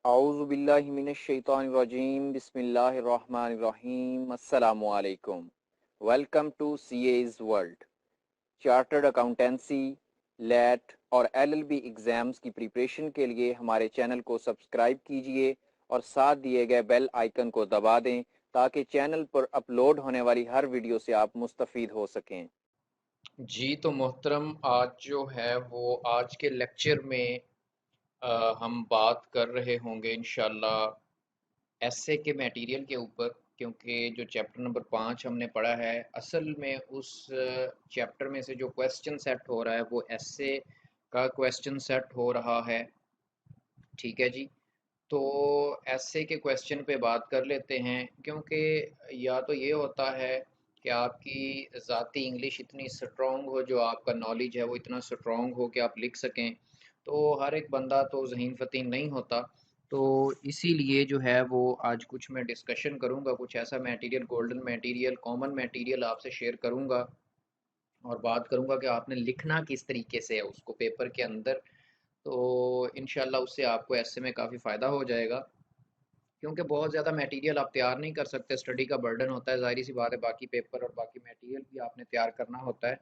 औज़ु बिल्लाहि मिनश्शैतानिर्रजीम बिस्मिल्लाहिर्रहमानिर्रहीम अस्सलामु अलैकुम। Welcome to CA's world. Chartered accountancy, लेट और एलएलबी एग्जाम्स की प्रिपरेशन के लिए हमारे चैनल को सब्सक्राइब कीजिए और साथ दिए गए बेल आइकन को दबा दें ताकि चैनल पर अपलोड होने वाली हर वीडियो से आप मुस्तफ़ीद हो सकें। जी तो मोहतरम, आज जो है वो आज के लेक्चर में हम बात कर रहे होंगे इंशाल्लाह एसए के मटेरियल के ऊपर। क्योंकि जो चैप्टर नंबर 5 हमने पढ़ा है, असल में उस चैप्टर में से जो क्वेश्चन सेट हो रहा है वो एसए का क्वेश्चन सेट हो रहा है। ठीक है जी। तो ऐसे के क्वेश्चन पे बात कर लेते हैं, क्योंकि या तो ये होता है कि आपकी ज़ाती इंग्लिश इतनी स्ट्रॉन्ग हो, जो आपका नॉलेज है वो इतना स्ट्रॉन्ग हो कि आप लिख सकें। तो हर एक बंदा तो ज़हीन फ़तीन नहीं होता। तो इसीलिए जो है वो आज कुछ मैं डिस्कशन करूँगा, कुछ ऐसा material, golden material, common material आपसे शेयर करूँगा और बात करूँगा कि आपने लिखना किस तरीके से है उसको पेपर के अंदर। तो इंशाल्लाह उससे आपको ऐसे में काफ़ी फ़ायदा हो जाएगा। क्योंकि बहुत ज़्यादा मटेरियल आप तैयार नहीं कर सकते, स्टडी का बर्डन होता है, ज़ाहिर सी बात है, बाकी पेपर और बाकी मटेरियल भी आपने तैयार करना होता है।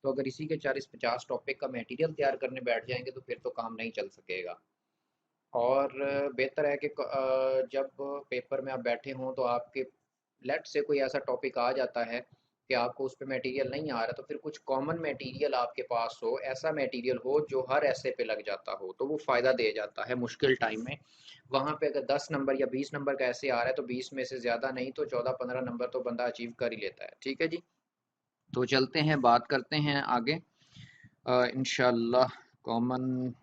तो अगर इसी के 40-50 टॉपिक का मटेरियल तैयार करने बैठ जाएंगे तो फिर तो काम नहीं चल सकेगा। और बेहतर है कि जब पेपर में आप बैठे हों तो आपके लेट से कोई ऐसा टॉपिक आ जाता है कि आपको उस पे मटेरियल नहीं आ रहा, तो फिर कुछ कॉमन मटेरियल आपके पास हो, ऐसा मटेरियल हो जो हर ऐसे पे लग जाता हो, तो वो फ़ायदा दे जाता है मुश्किल टाइम में। वहाँ पे अगर 10 नंबर या 20 नंबर का ऐसे आ रहा है तो 20 में से ज़्यादा नहीं तो 14-15 नंबर तो बंदा अचीव कर ही लेता है। ठीक है जी। तो चलते हैं, बात करते हैं आगे इंशाल्लाह कॉमन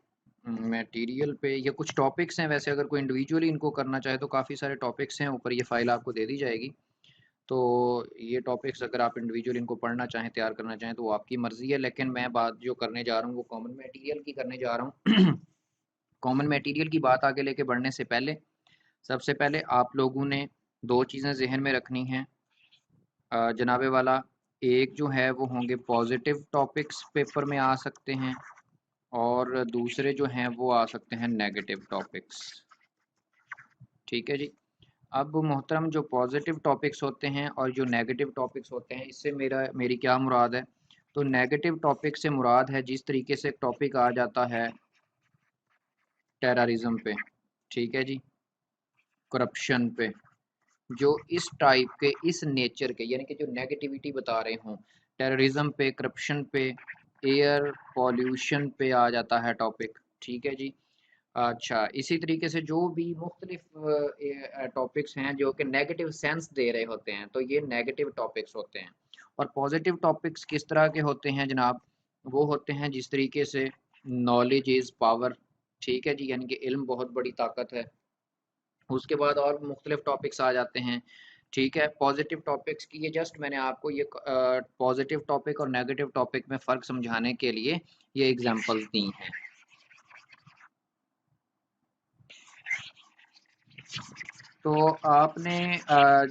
मटेरियल पे। ये कुछ टॉपिक्स हैं, वैसे अगर कोई इंडिविजुअली इनको करना चाहे तो काफ़ी सारे टॉपिक्स हैं, ऊपर ये फाइल आपको दे दी जाएगी। तो ये टॉपिक्स अगर आप इंडिविजुअली इनको पढ़ना चाहें, तैयार करना चाहें तो वो आपकी मर्ज़ी है, लेकिन मैं बात जो करने जा रहा हूँ वो कॉमन मटेरियल की करने जा रहा हूँ। कॉमन मटेरियल की बात आगे लेके बढ़ने से पहले सबसे पहले आप लोगों ने दो चीज़ें जहन में रखनी हैं जनाबे वाला। एक जो है वो होंगे पॉजिटिव टॉपिक्स पेपर में आ सकते हैं, और दूसरे जो हैं वो आ सकते हैं नेगेटिव टॉपिक्स। ठीक है जी। अब मोहतरम, जो पॉजिटिव टॉपिक्स होते हैं और जो नेगेटिव टॉपिक्स होते हैं, इससे मेरी क्या मुराद है। तो नेगेटिव टॉपिक से मुराद है जिस तरीके से टॉपिक आ जाता है टेररिज्म पे, ठीक है जी, करप्शन पे, जो इस टाइप के, इस नेचर के, यानी कि जो नेगेटिविटी बता रहे हों, टेररिज्म पे, करप्शन पे, एयर पॉल्यूशन पे आ जाता है टॉपिक। ठीक है जी। अच्छा, इसी तरीके से जो भी मुख्तलिफ टॉपिक्स हैं जो कि नेगेटिव सेंस दे रहे होते हैं, तो ये नेगेटिव टॉपिक्स होते हैं। और पॉजिटिव टॉपिक्स किस तरह के होते हैं जनाब? वो होते हैं जिस तरीके से नॉलेज इज़ पावर। ठीक है जी, यानी कि इल्म बहुत बड़ी ताकत है। उसके बाद और मुख्तलिफ टॉपिक्स आ जाते हैं। ठीक है, पॉजिटिव टॉपिक्स की ये जस्ट मैंने आपको ये पॉजिटिव टॉपिक और नेगेटिव टॉपिक में फ़र्क समझाने के लिए ये एग्जांपल्स दी हैं। तो आपने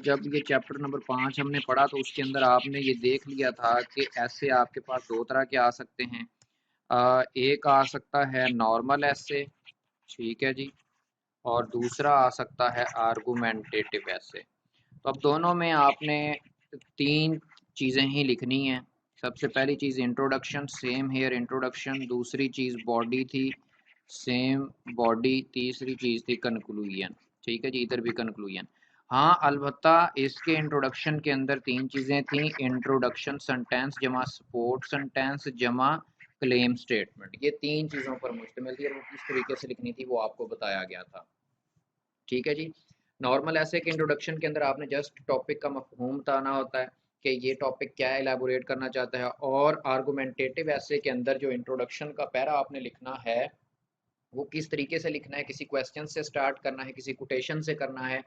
जब ये चैप्टर नंबर 5 हमने पढ़ा तो उसके अंदर आपने ये देख लिया था कि ऐसे आपके पास दो तरह के आ सकते हैं। एक आ सकता है नॉर्मल ऐसे, ठीक है जी, और दूसरा आ सकता है आर्गुमेंटेटिव ऐसे। तो अब दोनों में आपने तीन चीज़ें ही लिखनी हैं। सबसे पहली चीज़ इंट्रोडक्शन, सेम हेयर इंट्रोडक्शन। दूसरी चीज़ बॉडी थी, सेम बॉडी। तीसरी चीज़ थी कंक्लूजन। ठीक है जी, इधर भी कंक्लूजन। हाँ, अलबत्ता इसके इंट्रोडक्शन के अंदर तीन चीज़ें थी, इंट्रोडक्शन सेंटेंस जमा सपोर्ट सेंटेंस जमा क्लेम स्टेटमेंट। ये तीन चीज़ों पर मुश्तमिल थी और वो किस तरीके से लिखनी थी वो आपको बताया गया था। ठीक है जी। नॉर्मल ऐसे के इंट्रोडक्शन के अंदर आपने जस्ट टॉपिक का मफहूम बताना होता है कि ये टॉपिक क्या एलैबोरेट करना चाहता है। और आर्गुमेंटेटिव ऐसे के अंदर जो इंट्रोडक्शन का पैरा आपने लिखना है वो किस तरीके से लिखना है, किसी क्वेश्चन से स्टार्ट करना है, किसी कोटेशन से करना है,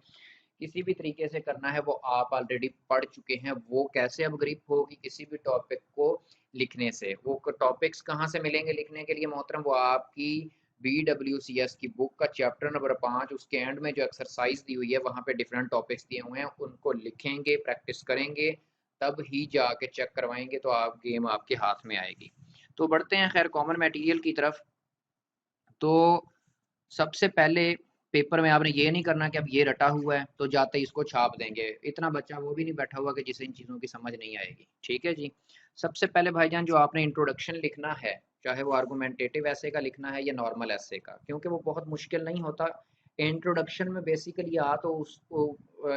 किसी भी तरीके से करना है, वो आप ऑलरेडी पढ़ चुके हैं। वो कैसे अब ग्रिप होगी किसी भी टॉपिक को लिखने से, वो टॉपिक्स कहाँ से मिलेंगे लिखने के लिए मोहतरम? वो आपकी BWCS की बुक का चैप्टर नंबर 5, उसके एंड में जो एक्सरसाइज दी हुई है वहाँ पे डिफरेंट टॉपिक्स दिए हुए हैं, उनको लिखेंगे, प्रैक्टिस करेंगे, तब ही जाके चेक करवाएंगे तो आप गेम आपके हाथ में आएगी। तो बढ़ते हैं खैर कॉमन मटेरियल की तरफ। तो सबसे पहले पेपर में आपने ये नहीं करना कि अब ये रटा हुआ है तो जाते ही इसको छाप देंगे। इतना बच्चा वो भी नहीं बैठा हुआ कि जिसे इन चीज़ों की समझ नहीं आएगी। ठीक है जी। सबसे पहले भाईजान जो आपने इंट्रोडक्शन लिखना है, चाहे वो आर्गुमेंटेटिव ऐसे का लिखना है या नॉर्मल ऐसे का, क्योंकि वो बहुत मुश्किल नहीं होता। इंट्रोडक्शन में बेसिकली तो उसको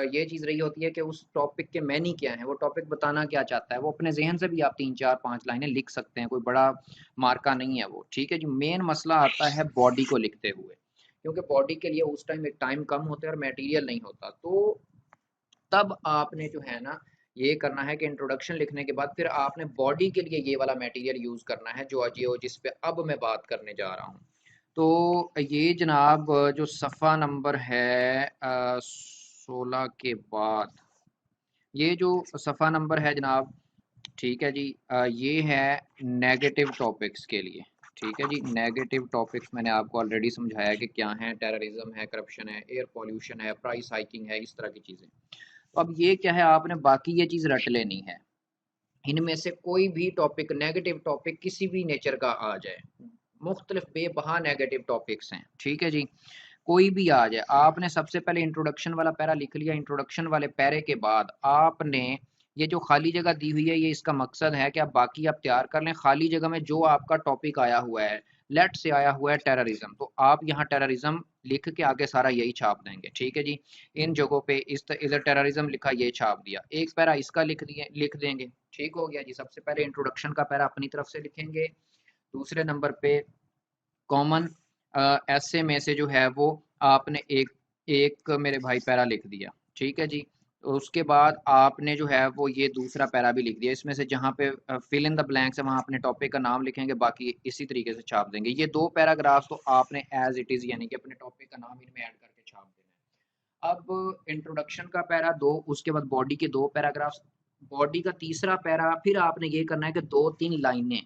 ये चीज़ रही होती है कि उस टॉपिक के मैनी क्या है, वो टॉपिक बताना क्या चाहता है। वो अपने जहन से भी आप 3 4 5 लाइनें लिख सकते हैं, कोई बड़ा मार्का नहीं है वो। ठीक है जी। मेन मसला आता है बॉडी को लिखते हुए, क्योंकि बॉडी के लिए उस टाइम एक टाइम कम होता है और मटेरियल नहीं होता। तो तब आपने जो है ना ये करना है कि इंट्रोडक्शन लिखने के बाद फिर आपने बॉडी के लिए ये वाला मटेरियल यूज़ करना है जो जिस पे अब मैं बात करने जा रहा हूँ। तो ये जनाब जो सफ़ा नंबर है 16 के बाद, ये जो सफ़ा नंबर है जनाब, ठीक है जी, ये है नेगेटिव टॉपिक्स के लिए। ठीक है जी। नेगेटिव टॉपिक्स मैंने आपको ऑलरेडी समझाया कि क्या है, टेररिज्म है, करप्शन है, एयर पॉल्यूशन है, प्राइस हाइकिंग है, इस तरह की चीज़ें। तो अब ये क्या है, आपने बाकी ये चीज़ रट लेनी है। इनमें से कोई भी टॉपिक, नेगेटिव टॉपिक किसी भी नेचर का आ जाए, मुख्तलिफ बेबहा नेगेटिव टॉपिक्स हैं। ठीक है जी। कोई भी आ जाए, आपने सबसे पहले इंट्रोडक्शन वाला पैरा लिख लिया। इंट्रोडक्शन वाले पैरे के बाद आपने ये जो खाली जगह दी हुई है, ये इसका मकसद है कि आप बाकी आप तैयार कर लें। खाली जगह में जो आपका टॉपिक आया हुआ है, लेट से आया हुआ है टेररिज्म, तो आप यहाँ टेररिज्म लिख के आगे सारा यही छाप देंगे। ठीक है जी। इन जगहों पे इधर टेररिज्म लिखा, ये छाप दिया। एक पैरा इसका लिख देंगे। ठीक हो गया जी। सबसे पहले इंट्रोडक्शन का पैरा अपनी तरफ से लिखेंगे। दूसरे नंबर पे कॉमन ऐसे में से जो है वो आपने एक एक मेरे भाई पैरा लिख दिया। ठीक है जी। तो उसके बाद आपने जो है वो ये दूसरा पैरा भी लिख दिया। इसमें से जहाँ पे फिल इन द ब्लैंक्स है वहाँ अपने टॉपिक का नाम लिखेंगे, बाकी इसी तरीके से छाप देंगे। ये 2 पैराग्राफ तो आपने एज इट इज़ यानी कि अपने टॉपिक का नाम इनमें ऐड करके छाप देना है। अब इंट्रोडक्शन का पैरा 2, उसके बाद बॉडी के 2 पैराग्राफ्स, बॉडी का तीसरा पैरा फिर आपने ये करना है कि 2 3 लाइनें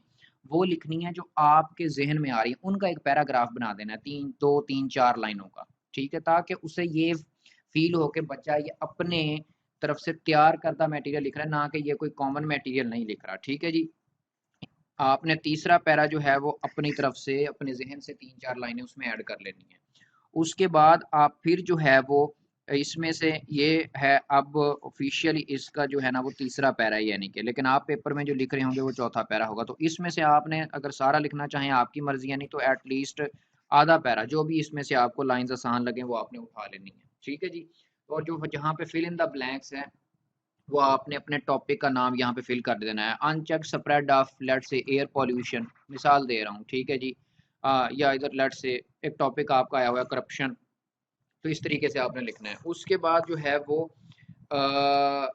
वो लिखनी है जो आपके ज़हन में आ रही है, उनका एक पैराग्राफ बना देना है 2 3 4 लाइनों का। ठीक है, ताकि उसे ये फील हो कि बच्चा ये अपने तरफ से तैयार करदा मटेरियल लिख रहा है, ना कि ये कोई कॉमन मटेरियल नहीं लिख रहा। ठीक है जी। आपने तीसरा पैरा जो है वो अपनी तरफ से अपने जहन से 3 4 लाइनें उसमें ऐड कर लेनी है। उसके बाद आप फिर जो है वो इसमें से ये है, अब ऑफिशियली इसका जो है ना वो तीसरा पैरा है यानी कि, लेकिन आप पेपर में जो लिख रहे होंगे वो चौथा पैरा होगा। तो इसमें से आपने अगर सारा लिखना चाहें आपकी मर्जी है, नहीं तो एटलीस्ट आधा पैरा जो भी इसमें से आपको लाइंस आसान लगे वो आपने उठा लेनी है। ठीक है जी। और जो जहाँ पे फिल इन द ब्लैंक्स है वो आपने अपने टॉपिक का नाम यहाँ पे फिल कर देना है। अनचेक स्प्रेड ऑफ लेट से एयर पॉल्यूशन, मिसाल दे रहा हूँ। ठीक है जी। या इधर लेट से एक टॉपिक आपका आया हुआ है करप्शन, तो इस तरीके से आपने लिखना है। उसके बाद जो है वो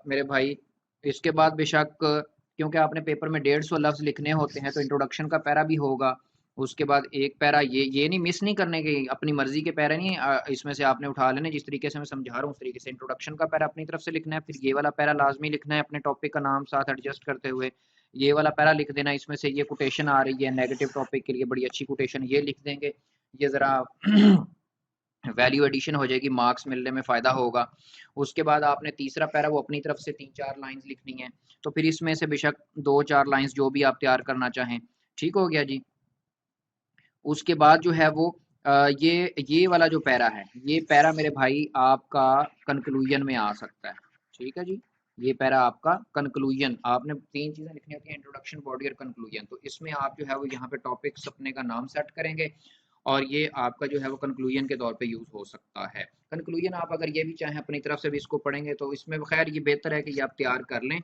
मेरे भाई, इसके बाद बेशक क्योंकि आपने पेपर में 150 लफ्ज़ लिखने होते हैं तो इंट्रोडक्शन का पैरा भी होगा। उसके बाद एक पैरा ये नहीं मिस नहीं करने की, अपनी मर्जी के पैरा नहीं इसमें से आपने उठा लेने। जिस तरीके से मैं समझा रहा हूँ उस तरीके से इंट्रोडक्शन का पैरा अपनी तरफ से लिखना है। फिर ये वाला पैरा लाजमी लिखना है अपने टॉपिक का नाम साथ एडजस्ट करते हुए। ये वाला पैरा लिख देना, इसमें से ये कोटेशन आ रही है नेगेटिव टॉपिक के लिए, बड़ी अच्छी कोटेशन, ये लिख देंगे। ये ज़रा वैल्यू एडिशन हो जाएगी, मार्क्स मिलने में फ़ायदा होगा। उसके बाद आपने तीसरा पैरा वो अपनी तरफ से 3 4 लाइंस लिखनी है। तो फिर इसमें से बेशक 2 4 लाइंस जो भी आप तैयार करना चाहें। ठीक हो गया जी। उसके बाद जो है वो ये वाला जो पैरा है, ये पैरा मेरे भाई आपका कंक्लूजन में आ सकता है। ठीक है जी। ये पैरा आपका कंक्लूजन, आपने 3 चीज़ें लिखनी होती हैं, इंट्रोडक्शन, बॉडी और कंक्लूजन। तो इसमें आप जो है वो यहाँ पे टॉपिक्स अपने का नाम सेट करेंगे और ये आपका जो है वो कंक्लूजन के तौर पे यूज़ हो सकता है। कंक्लूजन आप अगर ये भी चाहें अपनी तरफ से भी इसको पढ़ेंगे तो इसमें खैर ये बेहतर है कि ये आप तैयार कर लें।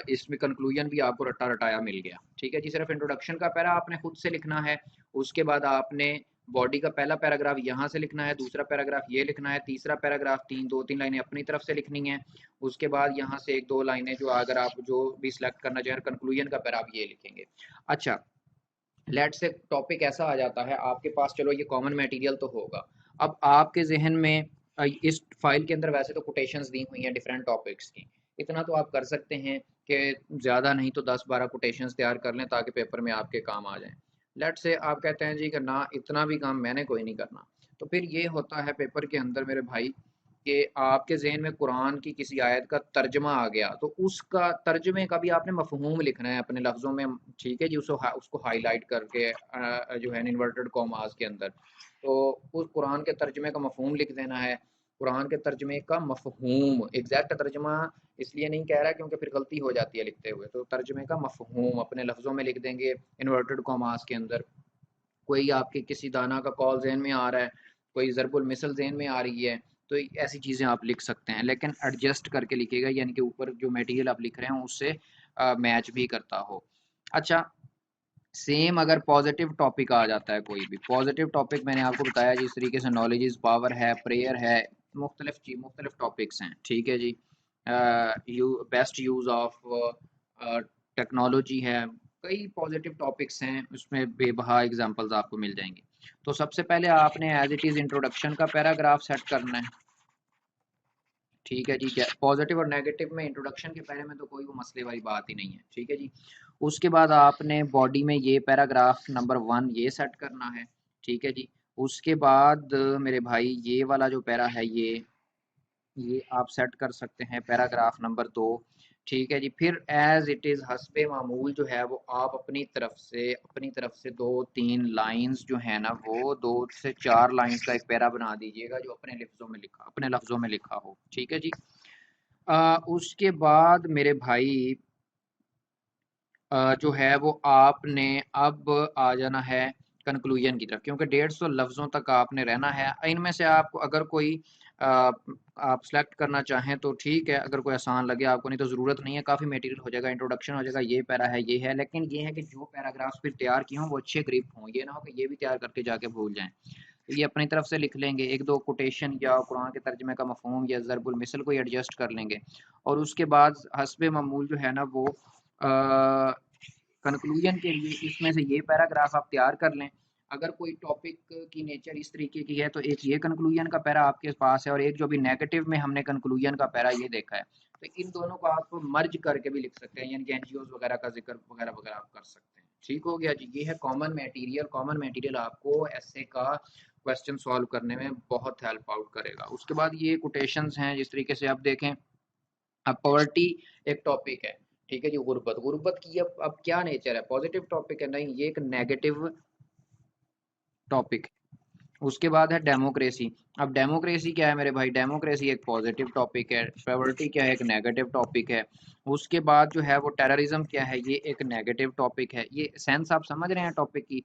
इसमें कंक्लूजन भी आपको रटा रटाया मिल गया। ठीक है जी। सिर्फ इंट्रोडक्शन का पैरा आपने खुद से लिखना है। उसके बाद आपने बॉडी का पहला पैराग्राफ यहाँ से लिखना है, दूसरा पैराग्राफ ये लिखना है, तीसरा पैराग्राफ 2 3 लाइनें अपनी तरफ से लिखनी है। उसके बाद यहाँ से 1 2 लाइनें जो अगर आप जो भी सिलेक्ट करना चाहें कंक्लूजन का पैरा आप ये लिखेंगे। अच्छा, लेट से टॉपिक ऐसा आ जाता है आपके पास, चलो ये कॉमन मटेरियल तो होगा। अब आपके जहन में इस फाइल के अंदर वैसे तो कोटेशंस दी हुई हैं डिफरेंट टॉपिक्स की, इतना तो आप कर सकते हैं कि ज़्यादा नहीं तो 10 12 कोटेशंस तैयार कर लें ताकि पेपर में आपके काम आ जाएं। लेट से आप कहते हैं जी कि ना इतना भी काम मैंने कोई नहीं करना, तो फिर ये होता है पेपर के अंदर मेरे भाई कि आपके ज़हन में कुरान की किसी आयत का तर्जमा आ गया, तो उसका तर्जमे का भी आपने मफ़हूम लिखना है अपने लफ्ज़ों में, ठीक है जी। उसको हाईलाइट करके जो है इन्वर्टेड कॉमास के अंदर, तो उस कुरान के तर्जमे का मफ़हूम लिख देना है। कुरान के तर्जमे का मफ़हूम, एग्जैक्ट तर्जमा इसलिए नहीं कह रहा क्योंकि फिर गलती हो जाती है लिखते हुए, तो तर्जमे का मफ़हूम अपने लफ्ज़ों में लिख देंगे इन्वर्टेड कॉमास के अंदर। कोई आपके किसी दाना का कॉल ज़हन में आ रहा है, कोई ज़रबुल मिसल ज़हन में आ रही है, तो ऐसी चीज़ें आप लिख सकते हैं, लेकिन एडजस्ट करके लिखिएगा, यानी कि ऊपर जो मटेरियल आप लिख रहे हैं उससे मैच भी करता हो। अच्छा, सेम अगर पॉजिटिव टॉपिक आ जाता है, कोई भी पॉजिटिव टॉपिक, मैंने आपको बताया जिस तरीके से नॉलेज इज़ पावर है, प्रेयर है, मुख्तलिफ टॉपिक्स हैं, ठीक है जी। बेस्ट यूज़ ऑफ टेक्नोलॉजी है, कई पॉजिटिव टॉपिक्स हैं, उसमें बेबहा एग्जांपल्स आपको मिल जाएंगे। तो सबसे पहले आपने एज इट इज़ इंट्रोडक्शन का पैराग्राफ सेट करना है, ठीक है जी। क्या पॉजिटिव और नेगेटिव में इंट्रोडक्शन के पहले में तो कोई वो मसले वाली बात ही नहीं है, ठीक है जी। उसके बाद आपने बॉडी में ये पैराग्राफ नंबर 1 ये सेट करना है, ठीक है जी। उसके बाद मेरे भाई ये वाला जो पैरा है ये आप सेट कर सकते हैं पैराग्राफ नंबर 2, ठीक है जी। फिर एज इट इज़ हस्बे मामूल जो है वो आप अपनी तरफ से 2-3 लाइंस जो है ना, वो 2 से 4 लाइंस का एक पैरा बना दीजिएगा जो अपने लफ्ज़ों में लिखा हो, ठीक है जी। उसके बाद मेरे भाई जो है वो आपने अब आ जाना है कंक्लूजन की तरफ, क्योंकि 150 लफ्ज़ों तक आपने रहना है। इनमें से आपको अगर कोई आप सेलेक्ट करना चाहें तो ठीक है, अगर कोई आसान लगे आपको, नहीं तो ज़रूरत नहीं है, काफ़ी मटेरियल हो जाएगा, इंट्रोडक्शन हो जाएगा, ये पैरा है, ये है। लेकिन ये है कि जो पैराग्राफ्स फिर तैयार किए हों वो अच्छे ग्रिप हों, ये ना हो कि ये भी तैयार करके जाके भूल जाएं। तो ये अपनी तरफ से लिख लेंगे, 1-2 कोटेशन या कुरान के तर्जुमे का मफहूम या ज़रबुल मिसल को एडजस्ट कर लेंगे, और उसके बाद हस्बे मामूल जो है ना वो कंक्लूजन के लिए इसमें से ये पैराग्राफ आप तैयार कर लें। अगर कोई टॉपिक की नेचर इस तरीके की है तो एक ये कंक्लूजन का पैरा आपके पास है, और एक जो भी नेगेटिव में हमने कंक्लूजन का पैरा ये देखा है, तो इन दोनों को आप मर्ज करके भी लिख सकते हैं, यानी कि एनजीओ वगैरह का जिक्र वगैरह वगैरह आप कर सकते हैं। ठीक हो गया जी। ये है कॉमन मटेरियल आपको ऐसे का क्वेश्चन सॉल्व करने में बहुत हेल्प आउट करेगा। उसके बाद ये कोटेशंस हैं, जिस तरीके से आप देखें, अब पॉवर्टी एक टॉपिक है, ठीक है जी। गुर्बत गुर्बत की अब क्या नेचर है, पॉजिटिव टॉपिक है नहीं, ये एक नेगेटिव टॉपिक है। उसके बाद है डेमोक्रेसी। अब डेमोक्रेसी क्या है मेरे भाई, डेमोक्रेसी एक पॉजिटिव टॉपिक है, पॉवर्टी क्या है, एक नेगेटिव टॉपिक है। उसके बाद जो है वो टेररिज्म क्या है, ये एक नेगेटिव टॉपिक है। ये सेंस आप समझ रहे हैं टॉपिक की।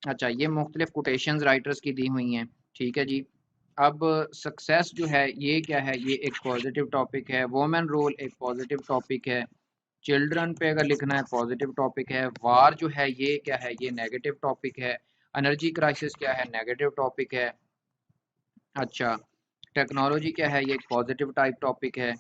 अच्छा, ये मुख्तलिफ कोटेशंस राइटर्स की दी हुई हैं, ठीक है जी। अब सक्सेस जो है ये क्या है, ये एक पॉजिटिव टॉपिक है। वोमेन रोल एक पॉजिटिव टॉपिक है। चिल्ड्रन पे अगर लिखना है पॉजिटिव टॉपिक है। वार जो है ये क्या है, ये नेगेटिव टॉपिक है। एनर्जी क्राइसिस क्या है, नेगेटिव टॉपिक है। अच्छा, टेक्नोलॉजी क्या है, ये एक पॉजिटिव टाइप टॉपिक है,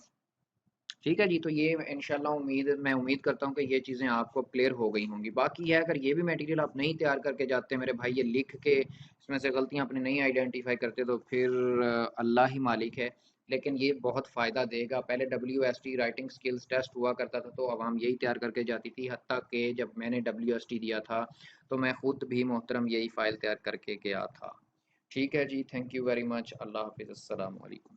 ठीक है जी। तो ये इंशाल्लाह मैं उम्मीद करता हूँ कि ये चीज़ें आपको क्लियर हो गई होंगी। बाकी है, अगर ये भी मटेरियल आप नहीं तैयार करके जाते मेरे भाई, ये लिख के इसमें से गलतियाँ अपनी नहीं आइडेंटिफाई करते, तो फिर अल्लाह ही मालिक है। लेकिन ये बहुत फ़ायदा देगा। पहले WST राइटिंग स्किल्स टेस्ट हुआ करता था, तो आवाम यही तैयार करके जाती थी, हत्ता कि जब मैंने WST दिया था तो मैं ख़ुद भी मोहतरम यही फ़ाइल तैयार करके गया था। ठीक है जी, थैंक यू वेरी मच। अल्लाह हाफिज़, अस्सलाम वालेकुम।